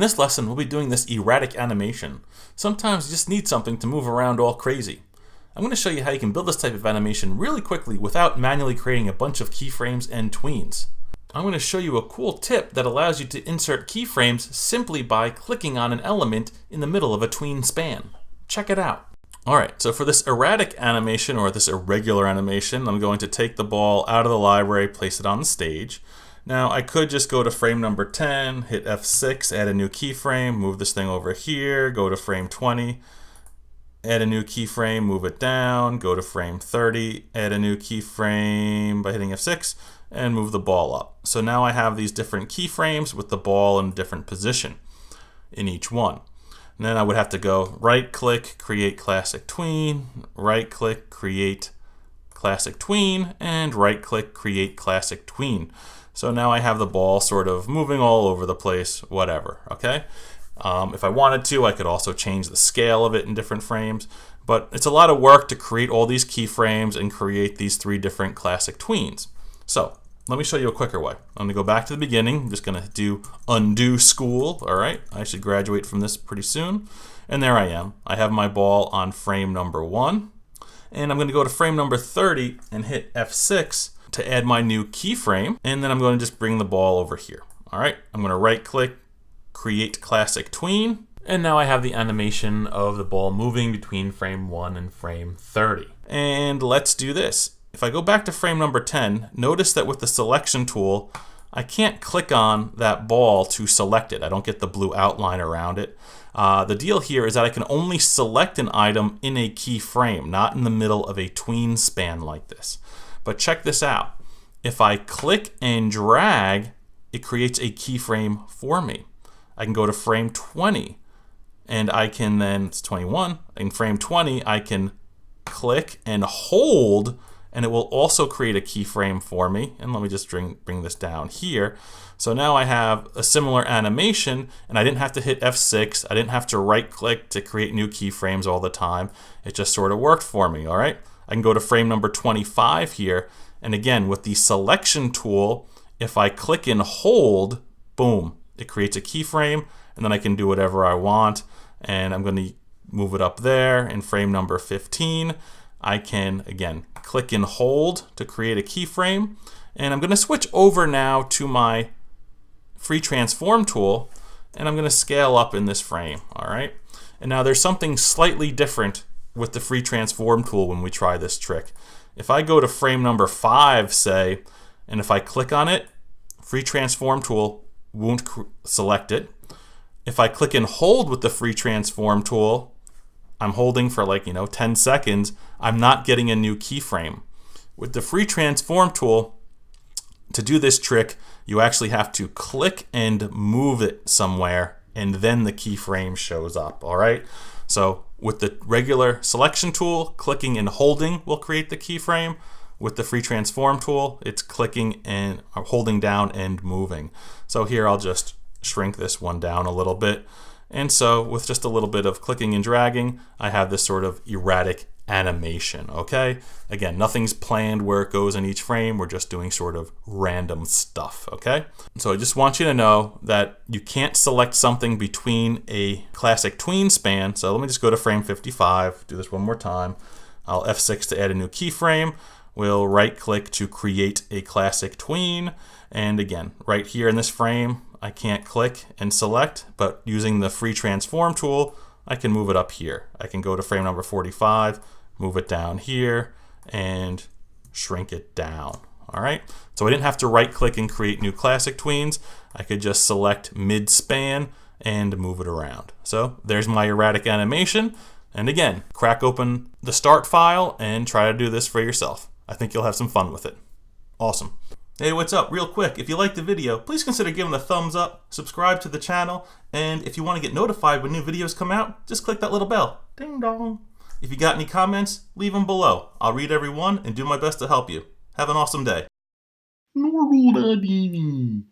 In this lesson, we'll be doing this erratic animation. Sometimes you just need something to move around all crazy. I'm going to show you how you can build this type of animation really quickly without manually creating a bunch of keyframes and tweens. I'm going to show you a cool tip that allows you to insert keyframes simply by clicking on an element in the middle of a tween span. Check it out. Alright, so for this erratic animation, or this irregular animation, I'm going to take the ball out of the library, place it on the stage. Now I could just go to frame number 10, hit F6, add a new keyframe, move this thing over here, go to frame 20, add a new keyframe, move it down, go to frame 30, add a new keyframe by hitting F6, and move the ball up. So now I have these different keyframes with the ball in a different position in each one. And then I would have to go right click, create classic tween, right click, create classic tween, and right click, create classic tween. So now I have the ball sort of moving all over the place, whatever, okay? If I wanted to, I could also change the scale of it in different frames, but it's a lot of work to create all these keyframes and create these three different classic tweens. So let me show you a quicker way. I'm gonna go back to the beginning. I'm just gonna do undo school, all right? I should graduate from this pretty soon. And there I am. I have my ball on frame number 1, and I'm gonna go to frame number 30 and hit F6 to add my new keyframe, and then I'm going to just bring the ball over here. All right, I'm going to right click, create classic tween, and now I have the animation of the ball moving between frame 1 and frame 30. And let's do this. If I go back to frame number 10, notice that with the selection tool, I can't click on that ball to select it. I don't get the blue outline around it. The deal here is that I can only select an item in a keyframe, not in the middle of a tween span like this. But check this out. If I click and drag, it creates a keyframe for me. I can go to frame 20, and I can then, it's 21, in frame 20, I can click and hold, and it will also create a keyframe for me. And let me just bring this down here. So now I have a similar animation, and I didn't have to hit F6. I didn't have to right click to create new keyframes all the time. It just sort of worked for me, all right? I can go to frame number 25 here, and again, with the selection tool, if I click and hold, boom, it creates a keyframe, and then I can do whatever I want, and I'm going to move it up there. In frame number 15, I can, again, click and hold to create a keyframe, and I'm going to switch over now to my free transform tool, and I'm going to scale up in this frame, all right? And now there's something slightly different with the free transform tool when we try this trick. If I go to frame number 5, say, and if I click on it, free transform tool won't select it. If I click and hold with the free transform tool, I'm holding for 10 seconds, I'm not getting a new keyframe. With the free transform tool, to do this trick, you actually have to click and move it somewhere, and then the keyframe shows up, all right? So with the regular selection tool, clicking and holding will create the keyframe. With the free transform tool, it's clicking and holding down and moving. So here I'll just shrink this one down a little bit. And so with just a little bit of clicking and dragging, I have this sort of erratic animation, okay? Again, nothing's planned where it goes in each frame. We're just doing sort of random stuff, okay? So I just want you to know that you can't select something between a classic tween span. So let me just go to frame 55, do this one more time. I'll F6 to add a new keyframe. We'll right click to create a classic tween. And again, right here in this frame, I can't click and select, but using the free transform tool, I can move it up here. I can go to frame number 45, move it down here, and shrink it down. All right, so I didn't have to right click and create new classic tweens. I could just select mid span and move it around. So there's my erratic animation. And again, crack open the start file and try to do this for yourself. I think you'll have some fun with it. Awesome. Hey, what's up? Real quick, if you liked the video, please consider giving it a thumbs up, subscribe to the channel, and if you want to get notified when new videos come out, just click that little bell. Ding dong. If you got any comments, leave them below. I'll read every one and do my best to help you. Have an awesome day. Normal Daddy.